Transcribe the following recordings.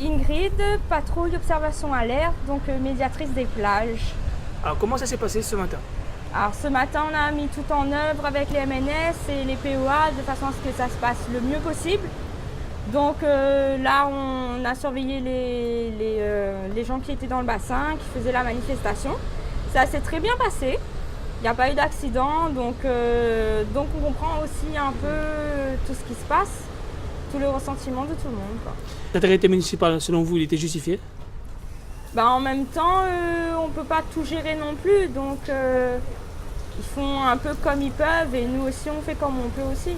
Ingrid, patrouille observation alerte, donc médiatrice des plages. Alors comment ça s'est passé ce matin? Alors ce matin, on a mis tout en œuvre avec les MNS et les POA de façon à ce que ça se passe le mieux possible. Donc là, on a surveillé les gens qui étaient dans le bassin, qui faisaient la manifestation. Ça s'est très bien passé. Il n'y a pas eu d'accident, donc on comprend aussi un peu tout ce qui se passe, tout le ressentiment de tout le monde, quoi. Cet arrêté municipal, selon vous, il était justifié? En même temps, on ne peut pas tout gérer non plus, donc ils font un peu comme ils peuvent et nous aussi on fait comme on peut aussi.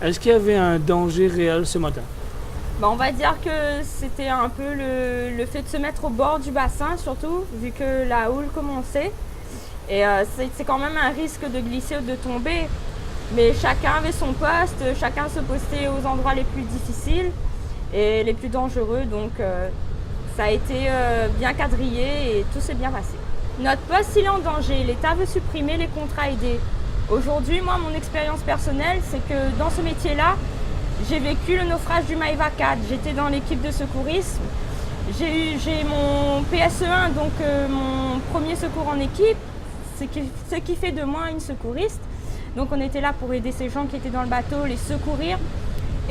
Est-ce qu'il y avait un danger réel ce matin? On va dire que c'était un peu le fait de se mettre au bord du bassin, surtout vu que la houle commençait. Et c'est quand même un risque de glisser ou de tomber. Mais chacun avait son poste, chacun se postait aux endroits les plus difficiles et les plus dangereux. Donc ça a été bien quadrillé et tout s'est bien passé. Notre poste, il est en danger. L'État veut supprimer les contrats aidés. Aujourd'hui, moi, mon expérience personnelle, c'est que dans ce métier-là, j'ai vécu le naufrage du Maïva 4. J'étais dans l'équipe de secourisme. J'ai mon PSE1, donc mon premier secours en équipe, ce qui fait de moi une secouriste. Donc on était là pour aider ces gens qui étaient dans le bateau, les secourir.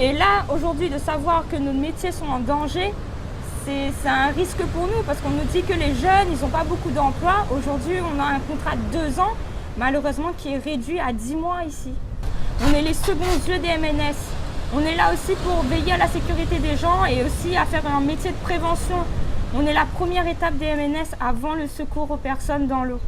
Et là, aujourd'hui, de savoir que nos métiers sont en danger, c'est un risque pour nous parce qu'on nous dit que les jeunes, ils n'ont pas beaucoup d'emplois. Aujourd'hui, on a un contrat de 2 ans, malheureusement, qui est réduit à 10 mois ici. On est les seconds yeux des MNS. On est là aussi pour veiller à la sécurité des gens et aussi à faire un métier de prévention. On est la première étape des MNS avant le secours aux personnes dans l'eau.